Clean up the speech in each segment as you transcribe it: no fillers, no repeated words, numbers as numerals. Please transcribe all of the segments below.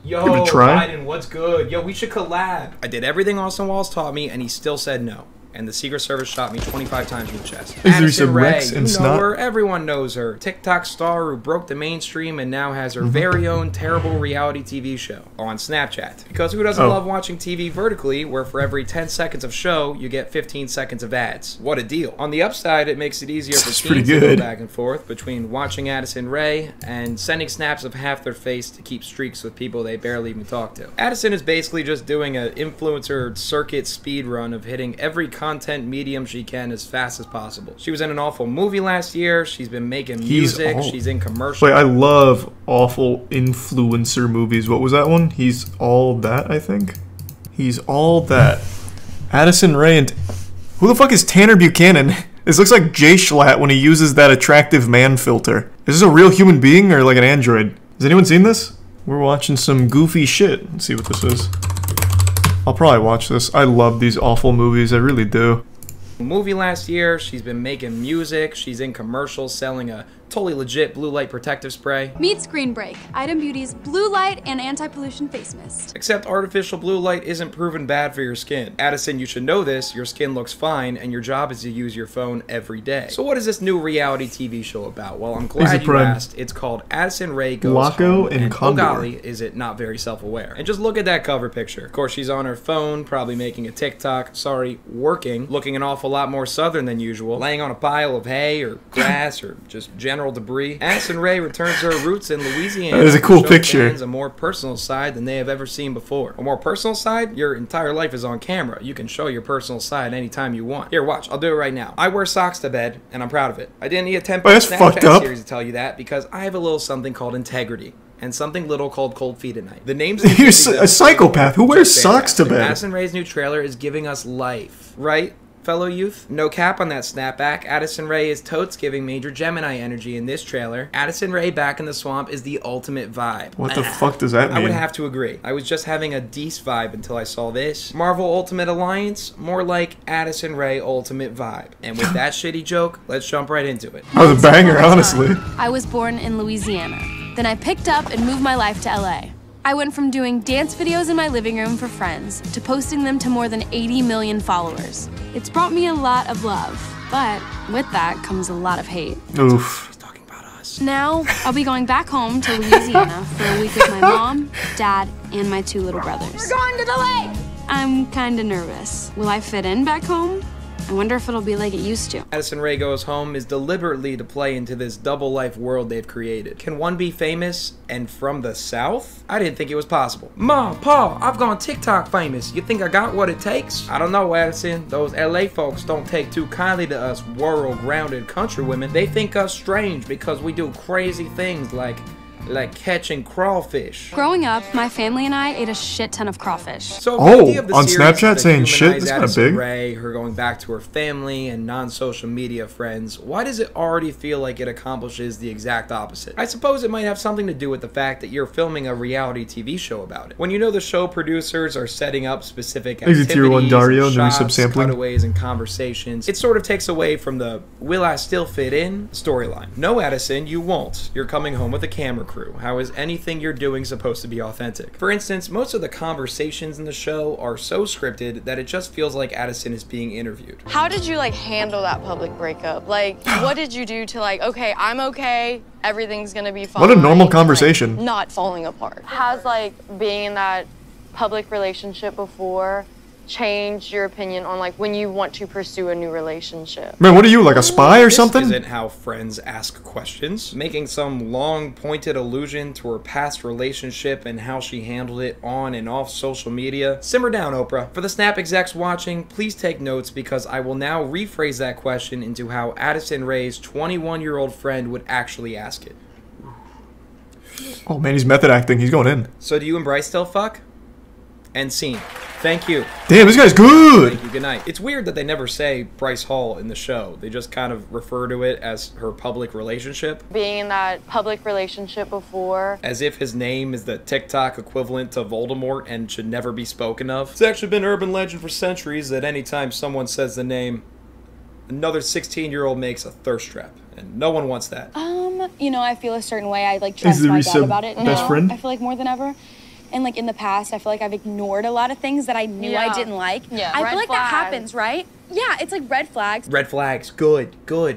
Yo, give it a try. Biden, what's good? Yo, we should collab. I did everything Austin Walls taught me, and he still said no. And the Secret Service shot me 25 times in the chest. Addison Rae, you know her, everyone knows her. TikTok star who broke the mainstream and now has her very own terrible reality TV show on Snapchat. Because who doesn't love watching TV vertically, where for every 10 seconds of show, you get 15 seconds of ads? What a deal. On the upside, it makes it easier for teens to go back and forth between watching Addison Rae and sending snaps of half their face to keep streaks with people they barely even talk to. Addison is basically just doing an influencer circuit speed run of hitting every content medium she can as fast as possible. She was in an awful movie last year. She's been making music. She's in commercials. Wait, I love awful influencer movies. What was that one? He's All That, I think? He's All That. Addison Rae and... Who the fuck is Tanner Buchanan? This looks like Jay Schlatt when he uses that attractive man filter. Is this a real human being or like an android? Has anyone seen this? We're watching some goofy shit. Let's see what this is. I'll probably watch this. I love these awful movies. I really do. Movie last year. She's been making music. She's in commercials selling a totally legit blue light protective spray. Meet Screen Break, Item Beauty's blue light and anti-pollution face mist. Except artificial blue light isn't proven bad for your skin. Addison, you should know this. Your skin looks fine and your job is to use your phone every day. So what is this new reality TV show about? Well, I'm glad you asked. It's called Addison Rae Goes Home, and oh golly, is it not very self-aware. And just look at that cover picture. Of course, she's on her phone, probably making a TikTok, working, looking an awful lot more southern than usual, laying on a pile of hay or grass or just general debris. Addison Rae returns to her roots in Louisiana. That is a cool picture. A more personal side than they have ever seen before. A more personal side? Your entire life is on camera. You can show your personal side anytime you want. Here, watch. I'll do it right now. I wear socks to bed, and I'm proud of it. I didn't need a 10-part Snapchat series to tell you that because I have a little something called integrity. And something little called cold feet at night. The name's You're a psychopath who wears socks to bed. Addison Rae's new trailer is giving us life, right? Fellow youth? No cap on that snapback. Addison Rae is totes giving major Gemini energy in this trailer. Addison Rae back in the swamp is the ultimate vibe. What the fuck does that mean? I would have to agree. I was just having a Deece vibe until I saw this. Marvel Ultimate Alliance, more like Addison Rae Ultimate Vibe. And with that shitty joke, let's jump right into it. That was a banger, honestly. I was born in Louisiana. Then I picked up and moved my life to LA. I went from doing dance videos in my living room for friends to posting them to more than 80 million followers. It's brought me a lot of love, but with that comes a lot of hate. Oof. He's talking about us. Now, I'll be going back home to Louisiana for a week with my mom, dad, and my 2 little brothers. We're going to the lake! I'm kinda nervous. Will I fit in back home? I wonder if it'll be like it used to. Addison Rae Goes Home is deliberately to play into this double life world they've created. Can one be famous and from the South? I didn't think it was possible. Mom, Pa, I've gone TikTok famous. You think I got what it takes? I don't know, Addison. Those LA folks don't take too kindly to us world-grounded country women. They think us strange because we do crazy things like catching crawfish. Growing up, my family and I ate a shit ton of crawfish. So on Snapchat saying shit? That's kind of big. Rae, her going back to her family and non-social media friends. Why does it already feel like it accomplishes the exact opposite? I suppose it might have something to do with the fact that you're filming a reality TV show about it. When you know the show producers are setting up specific activities, Tier 1 Dario, shots, cutaways, and conversations, it sort of takes away from the will I still fit in storyline. No, Addison, you won't. You're coming home with a camera crew. How is anything you're doing supposed to be authentic? For instance, most of the conversations in the show are so scripted that it just feels like Addison is being interviewed. How did you handle that public breakup? What did you do to okay, I'm okay, everything's gonna be fine? What a normal conversation. Not falling apart. Has being in that public relationship before change your opinion on when you want to pursue a new relationship? Man, what are you, like a spy or something? This isn't how friends ask questions. Making some long pointed allusion to her past relationship and how she handled it on and off social media. Simmer down, Oprah. For the Snap execs watching, please take notes because I will now rephrase that question into how Addison Rae's 21-year-old friend would actually ask it. Oh man, he's method acting. He's going in. So do you and Bryce still fuck? End scene. Thank you. Damn, this guy's good. Thank you. Good night. It's weird that they never say Bryce Hall in the show. They just kind of refer to it as her public relationship. Being in that public relationship before. As if his name is the TikTok equivalent to Voldemort and should never be spoken of. It's actually been urban legend for centuries that anytime someone says the name, another 16-year-old makes a thirst trap. And no one wants that. I feel a certain way. I trust my dad about it. Best friend? I feel more than ever. And like in the past, I feel like I've ignored a lot of things that I knew I didn't like. Yeah. I Red feel like flags. that happens, right? Yeah, it's like red flags. Red flags, good.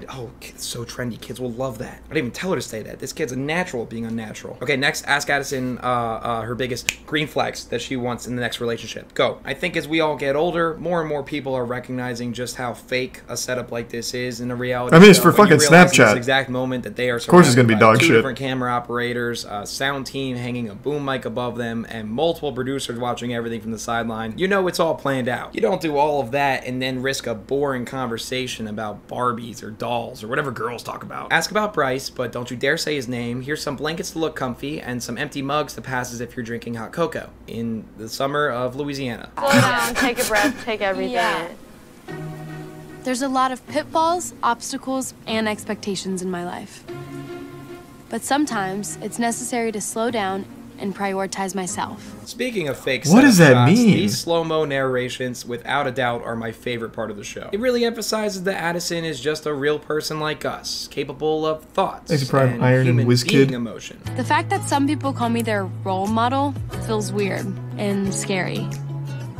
Oh, it's so trendy. Kids will love that. I didn't even tell her to say that. This kid's a natural at being unnatural. Okay, next, ask Addison her biggest green flags that she wants in the next relationship. Go. I think as we all get older, more and more people are recognizing just how fake a setup like this is in a reality. I mean, it's show. for fucking When you realize in Snapchat. this exact moment that they are Of course it's gonna be surrounded by dog two shit. different camera operators, a sound team hanging a boom mic above them, and multiple producers watching everything from the sideline. You know it's all planned out. You don't do all of that and then risk a boring conversation about Barbies or dolls or whatever girls talk about. Ask about Bryce, but don't you dare say his name. Here's some blankets to look comfy and some empty mugs to pass as if you're drinking hot cocoa in the summer of Louisiana. Slow down, take a breath, take everything in. There's a lot of pitfalls, obstacles, and expectations in my life. But sometimes it's necessary to slow down and prioritize myself. Speaking of fake What does setup that shots, mean? these slow-mo narrations, without a doubt, are my favorite part of the show. It really emphasizes that Addison is just a real person like us, capable of thoughts Thanks, Prime and Iron and human Whiz being Kid. emotion. The fact that some people call me their role model feels weird and scary.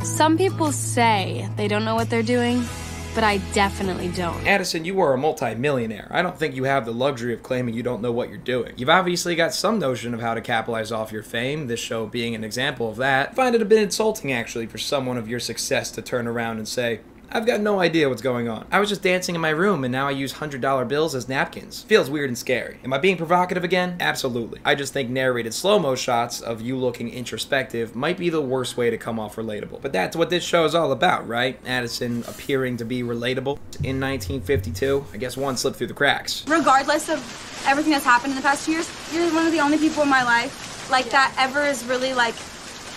Some people say they don't know what they're doing, but I definitely don't. Addison, you are a multi-millionaire. I don't think you have the luxury of claiming you don't know what you're doing. You've obviously got some notion of how to capitalize off your fame, this show being an example of that. I find it a bit insulting, actually, for someone of your success to turn around and say, I've got no idea what's going on. I was just dancing in my room and now I use $100 bills as napkins. Feels weird and scary. Am I being provocative again? Absolutely. I just think narrated slow-mo shots of you looking introspective might be the worst way to come off relatable. But that's what this show is all about, right? Addison appearing to be relatable in 1952. I guess one slipped through the cracks. Regardless of everything that's happened in the past 2 years, you're one of the only people in my life like that ever has really like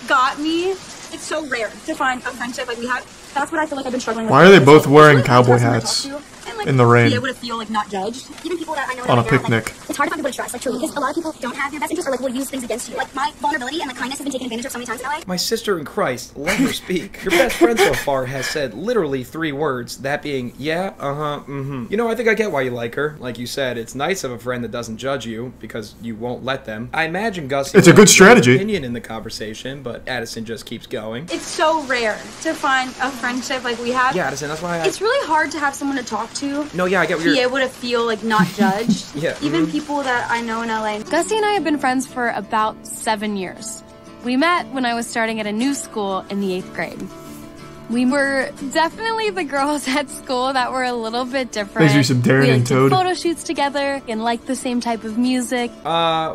got me. It's so rare to find a friendship like we have. That's what I feel like I've been struggling with. Why are they both wearing cowboy hats in the rain? Be able to feel like not judged. Even people that I know On a right now, picnic. Like, it's hard to find people to trust, like truly, because a lot of people don't have your best interest or like will use things against you. Like my vulnerability and like kindness has been taken advantage of so many times in LA. My sister in Christ, let her speak. Your best friend so far has said literally 3 words, that being, yeah, uh-huh, mm-hmm. You know, I think I get why you like her. Like you said, it's nice of a friend that doesn't judge you, because you won't let them. I imagine Gussie It's a will good have strategy. opinion in the conversation, but Addison just keeps going. It's so rare to find a friendship like we have. Yeah, Addison, that's why It's really hard to have someone to talk to. No, yeah, I get what Be you're... able to feel like not judged. Yeah, Even people that I know in LA. Gussie and I have been friends for about 7 years. We met when I was starting at a new school in the 8th grade. We were definitely the girls at school that were a little bit different. There's some Darren we and liked Toad. photo shoots together and liked the same type of music.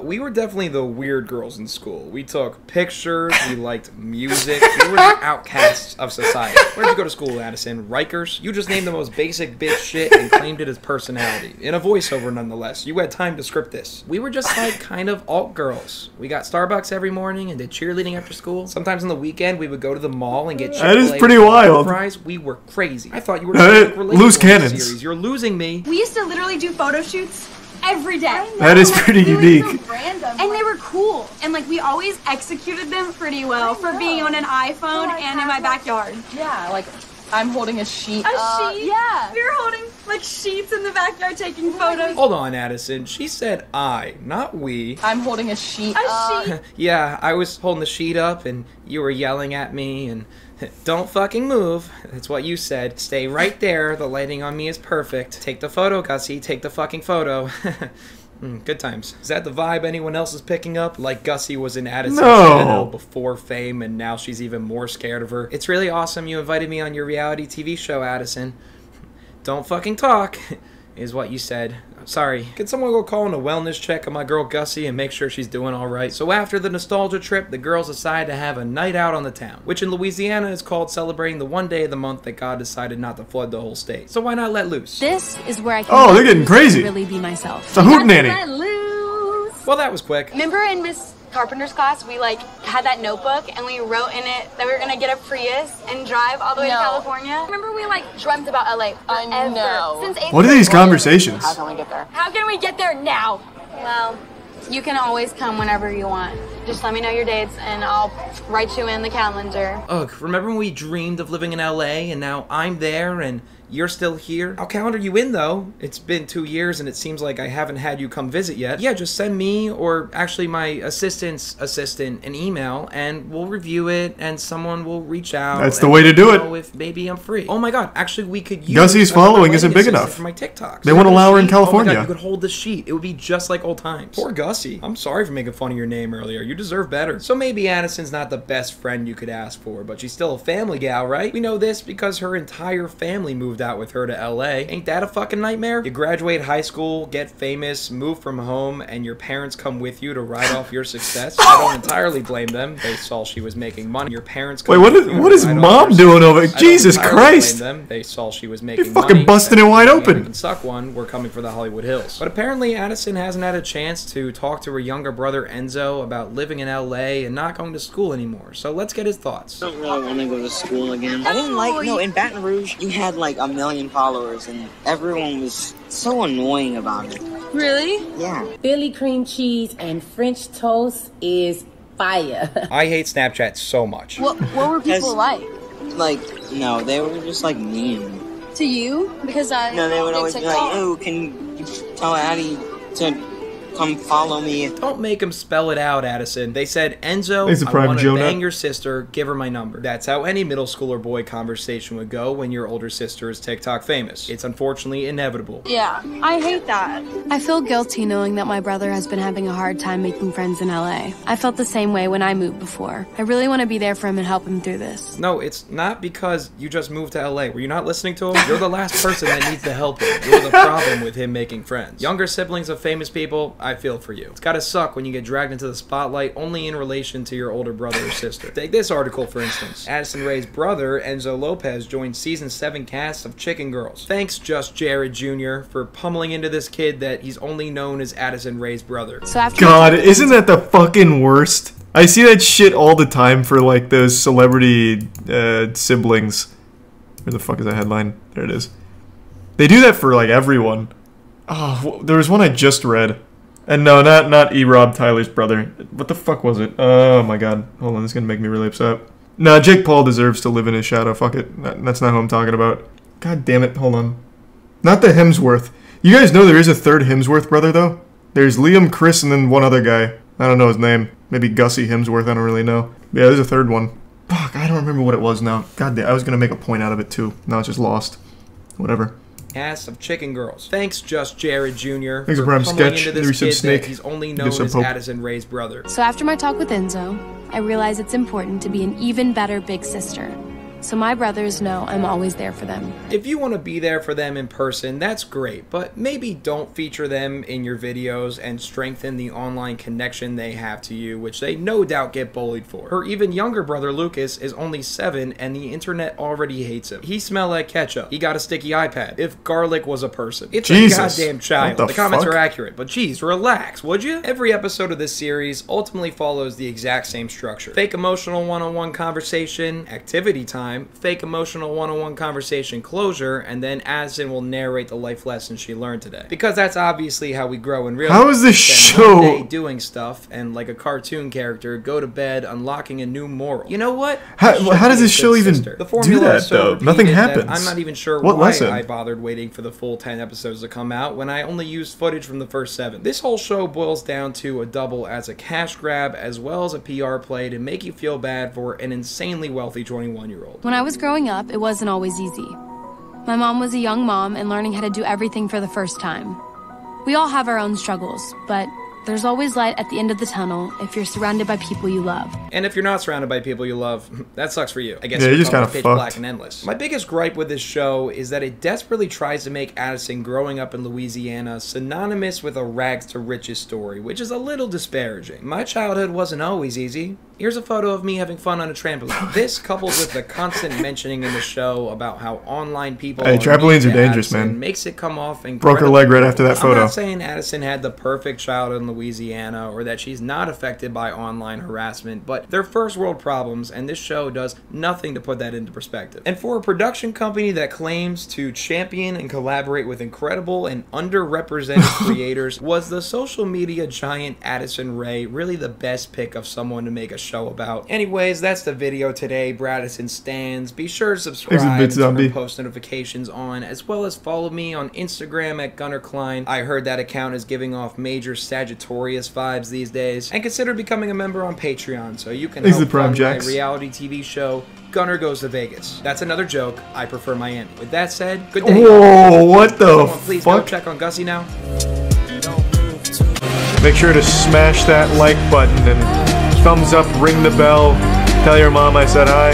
We were definitely the weird girls in school. We took pictures, we liked music, we were the outcasts of society. Where'd you go to school, Addison? Rikers? You just named the most basic bitch shit and claimed it as personality. In a voiceover, nonetheless. You had time to script this. We were just like kind of alt girls. We got Starbucks every morning and did cheerleading after school. Sometimes on the weekend, we would go to the mall and get That is Chick-fil-A pretty wild. fries. We were crazy. I thought you were Loose cannons. series. You're losing me. We used to literally do photo shoots every day. That is pretty unique. And they were cool. And like we always executed them pretty well for being on an iPhone and in my backyard. Yeah, like I'm holding a sheet. A sheet? Yeah. We were holding like sheets in the backyard taking photos. Hold on, Addison. She said I, not we. I'm holding a sheet. A sheet. Yeah, I was holding the sheet up and you were yelling at me and don't fucking move. That's what you said. Stay right there. The lighting on me is perfect. Take the photo, Gussie. Take the fucking photo. Good times. Is that the vibe anyone else is picking up? Like Gussie was in Addison's channel before fame and now she's even more scared of her. It's really awesome you invited me on your reality TV show, Addison. Don't fucking talk, is what you said. Sorry. Can someone go call in a wellness check on my girl Gussie and make sure she's doing alright? So after the nostalgia trip, the girls decide to have a night out on the town, which in Louisiana is called celebrating the one day of the month that God decided not to flood the whole state. So why not let loose? This is where I can Oh, they're getting crazy. really be myself. It's a hoot nanny. Well, that was quick. Remember in Miss Carpenter's class, we like had that notebook and we wrote in it that we were gonna get a Prius and drive all the way to California. Remember we like dreamt about LA forever. I know. Since 8th What are grade. these conversations? How can we get there? How can we get there now? Well, you can always come whenever you want. Just let me know your dates and I'll write you in the calendar. Ugh, remember when we dreamed of living in LA and now I'm there and You're still here? I'll calendar you in though. It's been 2 years and it seems like I haven't had you come visit yet. Yeah, just send me, or actually my assistant's assistant, an email and we'll review it and someone will reach out. That's the way to do it. If maybe I'm free. Oh my god, actually we could use Gussie's following isn't big enough for my TikToks. They won't allow her in California. Oh my god, you could hold the sheet. It would be just like old times. Poor Gussie. I'm sorry for making fun of your name earlier. You deserve better. So maybe Addison's not the best friend you could ask for, but she's still a family gal, right? We know this because her entire family moved out with her to LA. Ain't that a fucking nightmare? You graduate high school, get famous, move from home, and your parents come with you to ride off your success. I don't entirely blame them. They saw she was making money. Your parents come Wait, what is mom doing over? Jesus Christ! Blame them. They saw she was making money. You're fucking busting it wide open. Can suck one. We're coming for the Hollywood Hills. But apparently Addison hasn't had a chance to talk to her younger brother Enzo about living in LA and not going to school anymore. So let's get his thoughts. I don't really want to go to school again. I didn't like, no, in Baton Rouge, you had like 1 million followers and everyone was so annoying about it. Really? Yeah. Philly cream cheese and French toast is fire. I hate Snapchat so much. What were people like? Like, no, they were just like mean. To you? Because I No, they would always be like, oh, can you tell Addie to come follow me? Don't make him spell it out, Addison. They said, Enzo, I want to bang your sister, give her my number. That's how any middle schooler boy conversation would go when your older sister is TikTok famous. It's unfortunately inevitable. Yeah, I hate that. I feel guilty knowing that my brother has been having a hard time making friends in LA. I felt the same way when I moved before. I really want to be there for him and help him through this. No, it's not because you just moved to LA. Were you not listening to him? You're the last person that needs to help him. You're the problem with him making friends. Younger siblings of famous people, I feel for you. It's gotta suck when you get dragged into the spotlight only in relation to your older brother or sister. Take this article for instance. Addison Rae's brother, Enzo Lopez, joined season 7 cast of Chicken Girls. Thanks, Just Jared Jr., for pummeling into this kid that he's only known as Addison Rae's brother. So after God, isn't that the fucking worst? I see that shit all the time for like those celebrity siblings. Where the fuck is that headline? There it is. They do that for like everyone. Oh, there was one I just read. And no, not E-Rob, Tyler's brother. What the fuck was it? Oh my god. Hold on, this is gonna make me really upset. Nah, Jake Paul deserves to live in his shadow. Fuck it. That's not who I'm talking about. God damn it, hold on. Not the Hemsworth. You guys know there is a third Hemsworth brother, though? There's Liam, Chris, and then one other guy. I don't know his name. Maybe Gussie Hemsworth, I don't really know. Yeah, there's a third one. Fuck, I don't remember what it was now. God damn, I was gonna make a point out of it, too. Now it's just lost. Whatever. Cast of Chicken Girls. Thanks, Just Jared Jr. Thanks for Prime Sketch. Into this kid Snake. He's only known as Addison Rae's brother. So after my talk with Enzo, I realized it's important to be an even better big sister. So my brothers know I'm always there for them. If you want to be there for them in person, that's great, but maybe don't feature them in your videos and strengthen the online connection they have to you, which they no doubt get bullied for. Her even younger brother Lucas is only 7 and the internet already hates him. He smelled like ketchup. He got a sticky iPad. If garlic was a person. It's Jesus. A goddamn child. The comments are accurate, but geez, relax, would you? Every episode of this series ultimately follows the exact same structure. Fake emotional one-on-one conversation, activity time, fake emotional one-on-one conversation closure, and then Addison will narrate the life lessons she learned today. Because that's obviously how we grow in real life. How is this show one day doing stuff and like a cartoon character go to bed unlocking a new moral? You know what? How does this show even do that though? Nothing happens. I'm not even sure why I bothered waiting for the full 10 episodes to come out when I only used footage from the first 7. This whole show boils down to a double as a cash grab as well as a PR play to make you feel bad for an insanely wealthy 21-year-old. When I was growing up, it wasn't always easy. My mom was a young mom and learning how to do everything for the first time. We all have our own struggles, but there's always light at the end of the tunnel if you're surrounded by people you love. And if you're not surrounded by people you love, that sucks for you. I guess you're just kind of pitch fucked. black and endless. My biggest gripe with this show is that it desperately tries to make Addison growing up in Louisiana synonymous with a rags to riches story, which is a little disparaging. My childhood wasn't always easy. Here's a photo of me having fun on a trampoline. This, coupled with the constant mentioning in the show about how online people trampolines are dangerous, Addison, man. makes it come off incredible. Broke her leg right after that photo. I'm not saying Addison had the perfect childhood in Louisiana or that she's not affected by online harassment, but they're first world problems, and this show does nothing to put that into perspective. And for a production company that claims to champion and collaborate with incredible and underrepresented creators, was the social media giant Addison Rae really the best pick of someone to make a show about. Anyways, that's the video today. Bradison stands. Be sure to subscribe Exhibit and turn zombie. post notifications on, as well as follow me on Instagram at Gunner Klein. I heard that account is giving off major Sagittarius vibes these days. And consider becoming a member on Patreon so you can help fund my reality TV show, Gunner Goes to Vegas. That's another joke. I prefer Miami. With that said, good day. Whoa, what the Please fuck? go check on Gussie now. Make sure to smash that like button and thumbs up, ring the bell, tell your mom I said hi.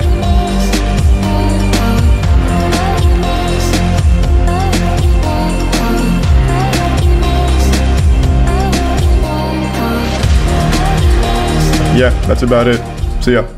Yeah, that's about it. See ya.